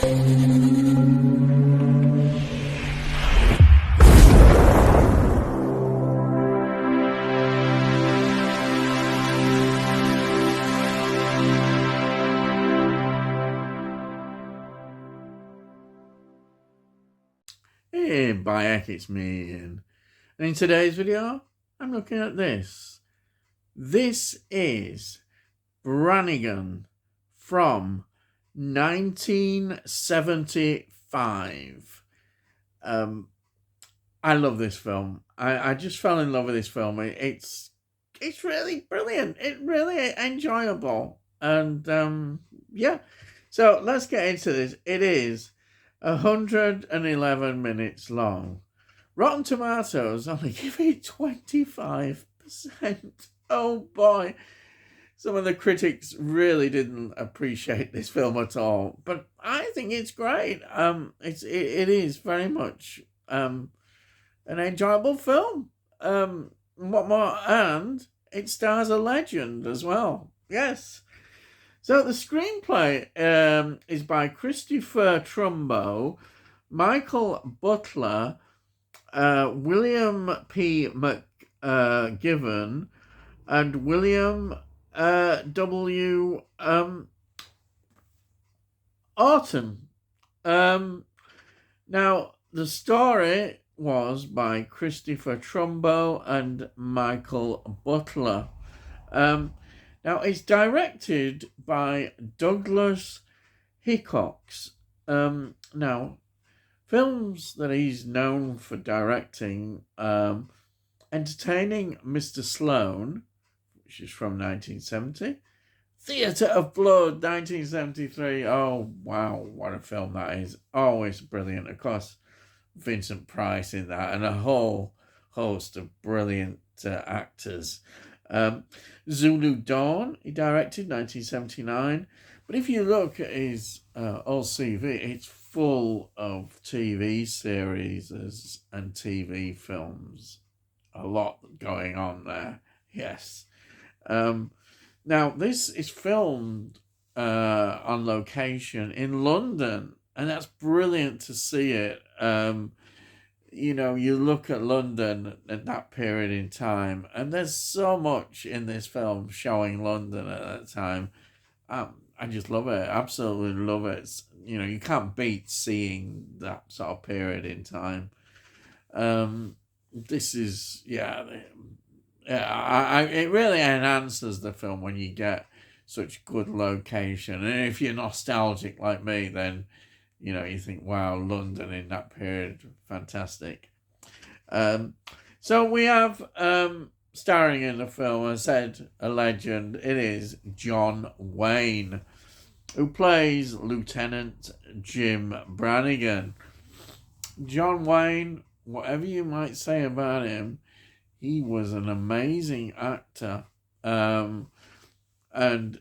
Hey, Bayek, it's me, Ian. And in today's video, I'm looking at this. This is Brannigan from 1975. I love this film. I just fell in love with this film. It's really brilliant. It's really enjoyable. And yeah, so let's get into this. It is 111 minutes long. Rotten Tomatoes only give it 25%. Oh boy. Some of the critics really didn't appreciate this film at all, but I think it's great. It is very much an enjoyable film. What more? And it stars a legend as well. Yes. So the screenplay is by Christopher Trumbo, Michael Butler, William P. McGivern, and William W. Orton. Now, the story was by Christopher Trumbo and Michael Butler. Now, it's directed by Douglas Hickox. Now, films that he's known for directing, Entertaining Mr. Sloane, which is from 1970, Theatre of Blood, 1973. Oh, wow, what a film that is. Always brilliant. Of course, Vincent Price in that, and a whole host of brilliant actors. Zulu Dawn, he directed 1979. But if you look at his old CV, it's full of TV series and TV films. A lot going on there, yes. Now, this is filmed on location in London, and that's brilliant to see it. You look at London at that period in time, and there's so much in this film showing London at that time. I just love it. Absolutely love it. You can't beat seeing that sort of period in time. This is, it really enhances the film when you get such good location. And if you're nostalgic like me, then you think, wow, London in that period, fantastic. So we have starring in the film, I said, a legend. It is John Wayne, who plays Lieutenant Jim Brannigan. John Wayne, whatever you might say about him, he was an amazing actor. And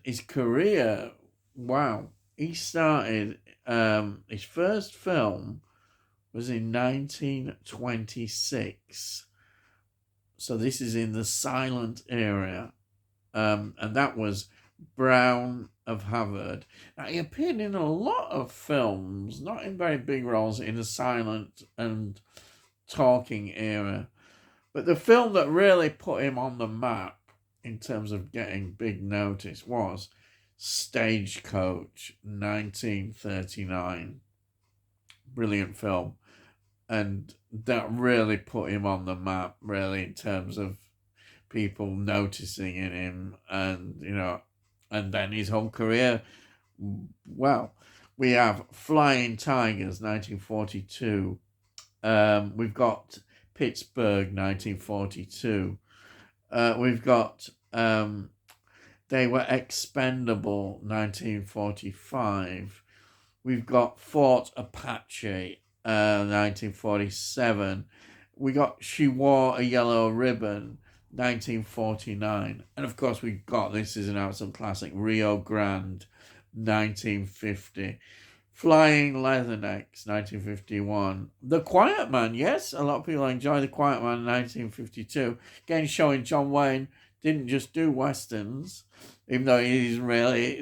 his career, wow, he started, his first film was in 1926. So this is in the silent era. And that was Brown of Havard. Now, he appeared in a lot of films, not in very big roles, in the silent and talking era. But the film that really put him on the map in terms of getting big notice was Stagecoach, 1939. Brilliant film. And that really put him on the map, really, in terms of people noticing in him, and and then his whole career. Well, we have Flying Tigers, 1942. We've got Pittsburgh, 1942. We've got They Were Expendable, 1945. We've got Fort Apache, 1947. We got She Wore a Yellow Ribbon, 1949. And of course, we've got, this is an absolute classic, Rio Grande, 1950. Flying Leathernecks, 1951. The Quiet Man, yes, a lot of people enjoy The Quiet Man, 1952. Again, showing John Wayne didn't just do westerns, even though he's really,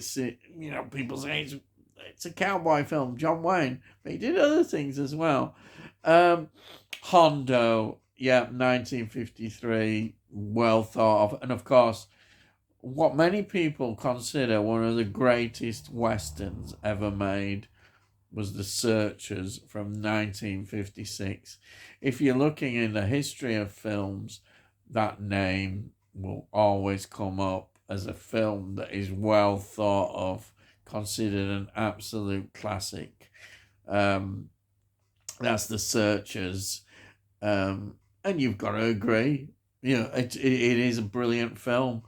people say he's it's a cowboy film, John Wayne, but he did other things as well. Hondo, yeah, 1953, well thought of. And of course, what many people consider one of the greatest westerns ever made was The Searchers from 1956. If you're looking in the history of films, that name will always come up as a film that is well thought of, considered an absolute classic. That's The Searchers. And you've got to agree, it is a brilliant film.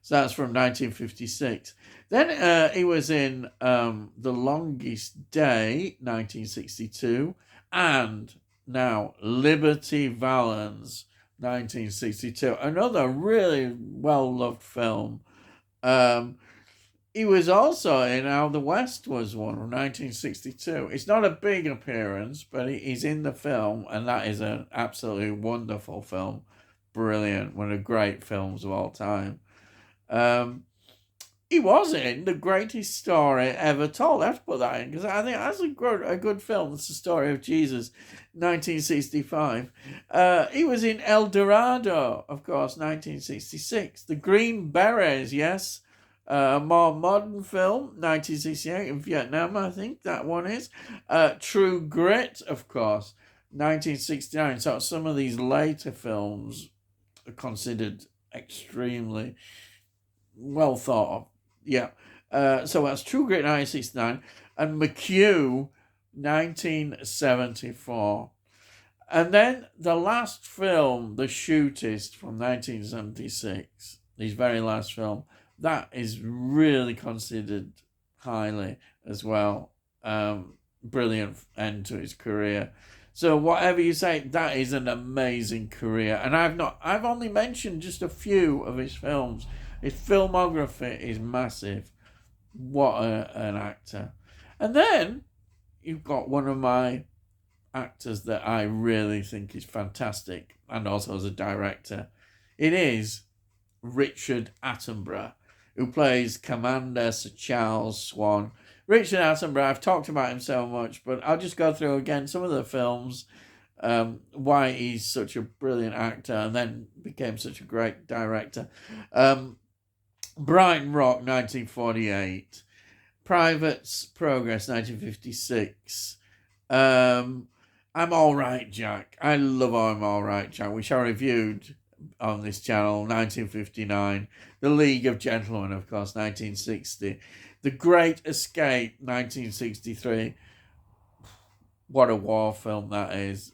So that's from 1956. Then he was in The Longest Day, 1962, and now Liberty Valance, 1962. Another really well-loved film. He was also in How the West Was Won from 1962. It's not a big appearance, but he's in the film, and that is an absolutely wonderful film. Brilliant. One of the great films of all time. He was in The Greatest Story Ever Told. I have to put that in because I think that's a good film. It's the story of Jesus, 1965. He was in El Dorado, of course, 1966. The Green Berets, yes. A more modern film, 1968, in Vietnam, I think that one is. True Grit, of course, 1969. So some of these later films are considered extremely well thought of. Yeah. So that's True Grit, 1969. And McHugh, 1974. And then the last film, The Shootist, from 1976. His very last film. That is really considered highly as well. Brilliant end to his career. So whatever you say, that is an amazing career. And I've only mentioned just a few of his films. His filmography is massive. What an actor. And then you've got one of my actors that I really think is fantastic, and also as a director. It is Richard Attenborough, who plays Commander Sir Charles Swan. Richard Attenborough, I've talked about him so much, but I'll just go through again some of the films, why he's such a brilliant actor and then became such a great director. Brighton Rock, 1948. Private's Progress, 1956. I'm All Right, Jack. I love I'm All Right, Jack, which I reviewed on this channel, 1959. The League of Gentlemen, of course, 1960. The Great Escape, 1963. What a war film that is.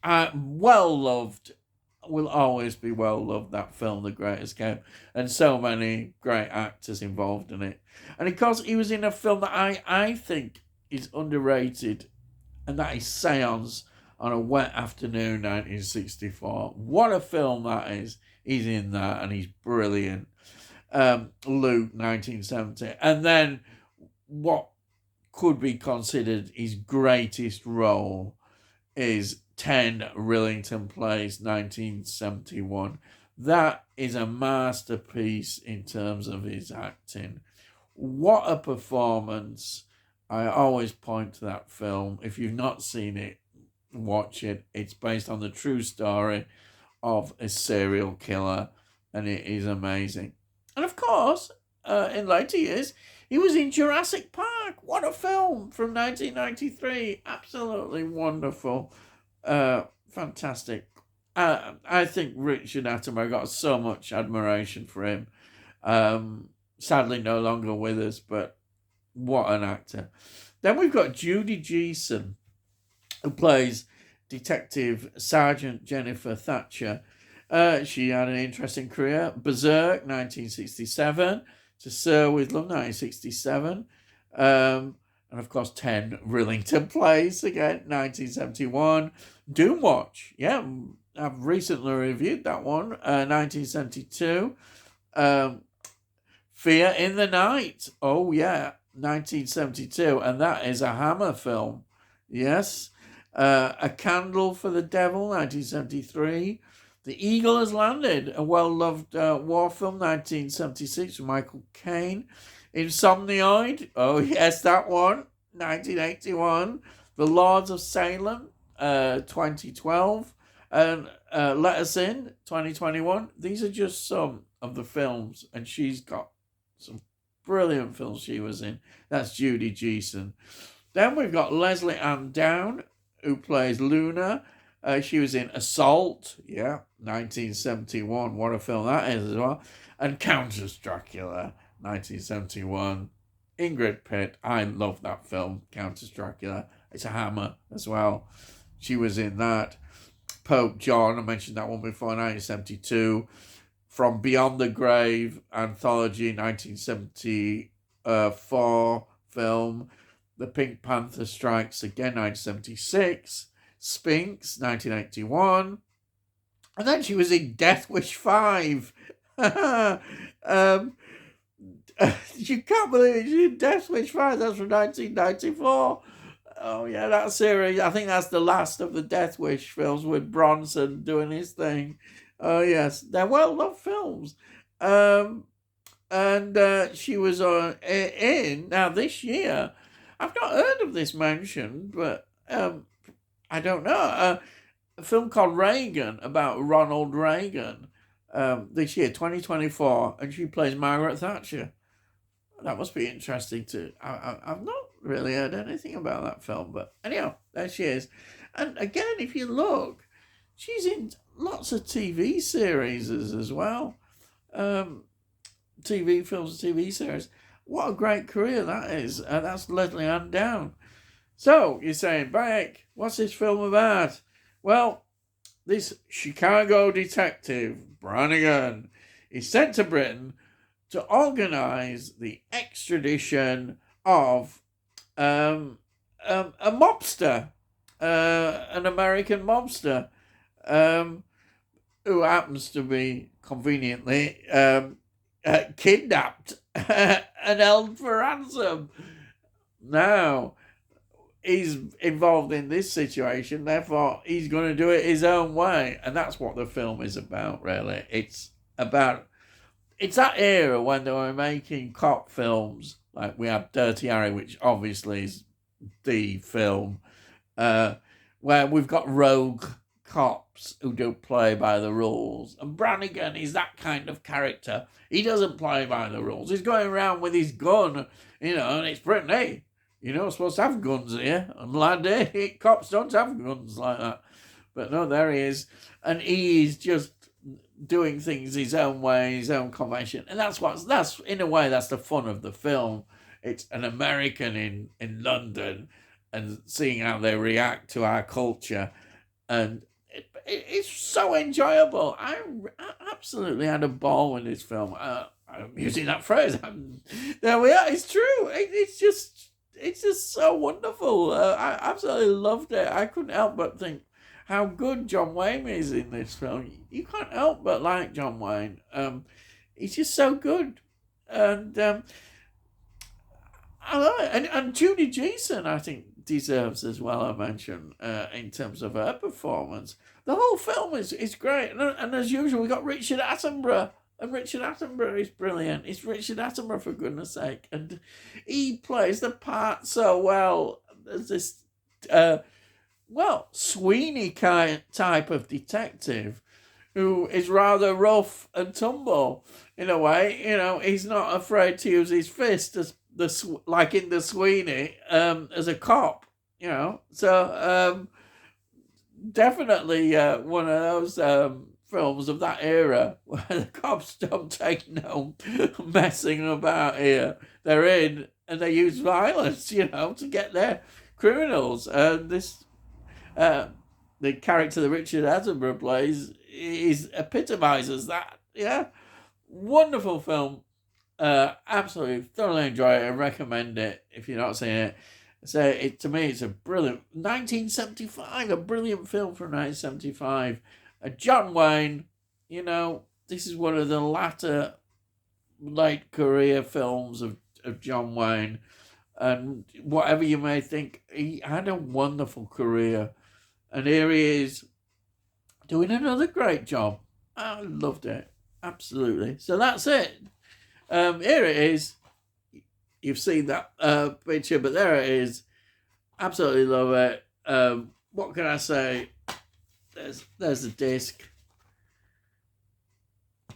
Well loved. Will always be well loved, that film, The Great Escape. And so many great actors involved in it. And of course, he was in a film that I think is underrated, and that is Seance on a Wet Afternoon, 1964. What a film that is. He's in that, and he's brilliant. Luke, 1970. And then what could be considered his greatest role is 10 Rillington Place, 1971. That is a masterpiece in terms of his acting. What a performance. I always point to that film. If you've not seen it, watch it. It's based on the true story of a serial killer, and it is amazing. And of course, in later years, he was in Jurassic Park. What a film from 1993. Absolutely wonderful. Fantastic. I think Richard Attenborough got so much admiration for him. Sadly, no longer with us, but what an actor. Then we've got Judy Geeson, who plays Detective Sergeant Jennifer Thatcher. She had an interesting career. Berserk, 1967. To Sir with Love, 1967. And of course, 10 Rillington Place, again, 1971. Doomwatch, yeah, I've recently reviewed that one, 1972. Fear in the Night, oh yeah, 1972. And that is a Hammer film, yes. A Candle for the Devil, 1973. The Eagle Has Landed, a well-loved war film, 1976, with Michael Caine. Insomnioid. Oh, yes, that one. 1981. The Lords of Salem. 2012. And Let Us In. 2021. These are just some of the films. And she's got some brilliant films she was in. That's Judy Geeson. Then we've got Leslie Ann Down, who plays Luna. She was in Assault, 1971. What a film that is as well. And Countess Dracula, 1971. Ingrid Pitt, I love that film, Countess Dracula. It's a hammer as well. She was in that. Pope John, I mentioned that one before, 1972. From Beyond the Grave, anthology, 1974 film. The Pink Panther Strikes Again, 1976. Spinks, 1981. And then she was in Death Wish 5. You can't believe it. She's in Death Wish 5. That's from 1994. Oh, yeah, that series. I think that's the last of the Death Wish films with Bronson doing his thing. Oh, yes. They're well-loved films. And she was in, now this year, I've not heard of this mentioned, but I don't know. A film called Reagan, about Ronald Reagan, this year, 2024, and she plays Margaret Thatcher. That must be interesting too. I've not really heard anything about that film, but anyhow, there she is. And again, if you look, she's in lots of TV series as well. TV films, TV series. What a great career that is. That's Leslie Ann Down. So, you're saying, Beck, what's this film about? Well, this Chicago detective, Brannigan, is sent to Britain to organise the extradition of a mobster, an American mobster, who happens to be conveniently kidnapped and held for ransom. Now, he's involved in this situation, therefore he's going to do it his own way. And that's what the film is about, really. It's that era when they were making cop films. Like we had Dirty Harry, which obviously is the film, where we've got rogue cops who don't play by the rules. And Brannigan is that kind of character. He doesn't play by the rules. He's going around with his gun, and it's Britain, hey, you're not supposed to have guns here. And lad, cops don't have guns like that. But no, there he is. And he is just doing things his own way, his own convention. And that's in a way, that's the fun of the film. It's an American in London and seeing how they react to our culture. And it's so enjoyable. I absolutely had a ball with this film. I'm using that phrase. There we are. It's true. It's just so wonderful. I absolutely loved it. I couldn't help but think how good John Wayne is in this film. You can't help but like John Wayne. He's just so good. And I love it. And Judy Geeson, I think, deserves as well a mention in terms of her performance. The whole film is great. And as usual, we got Richard Attenborough. And Richard Attenborough is brilliant. It's Richard Attenborough, for goodness sake. And he plays the part so well as this, Sweeney type of detective who is rather rough and tumble in a way. He's not afraid to use his fist like in the Sweeney as a cop. So definitely one of those films of that era where the cops don't take no messing about here. They're in and they use violence, to get their criminals. And this, the character that Richard Attenborough plays epitomizes that. Yeah, wonderful film. Absolutely, thoroughly enjoy it and recommend it if you're not seeing it. So to me, it's a brilliant 1975, a brilliant film from 1975. John Wayne, this is one of the latter late career films of John Wayne. And whatever you may think, he had a wonderful career. And here he is doing another great job. I loved it. Absolutely. So that's it. Here it is. you've seen that picture, but there it is. Absolutely love it. What can I say? There's the disc.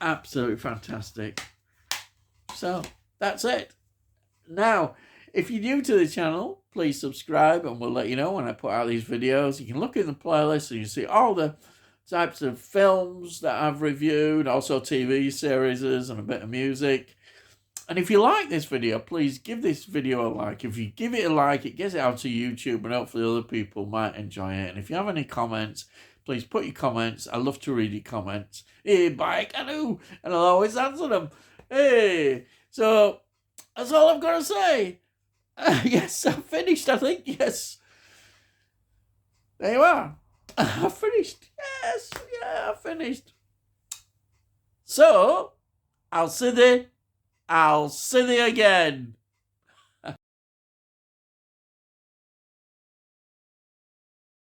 Absolutely fantastic. So that's it. Now, if you're new to the channel, please subscribe and we'll let you know when I put out these videos. You can look in the playlist and you see all the types of films that I've reviewed, also TV series and a bit of music. And if you like this video, please give this video a like. If you give it a like, it gets it out to YouTube and hopefully other people might enjoy it. And if you have any comments, please put your comments. I love to read your comments. Hey, bye, canoe. And I'll always answer them. Hey, so that's all I've got to say. Yes, I've finished, I think. Yes. There you are. I've finished. Yes, yeah, I've finished. So, I'll see thee again.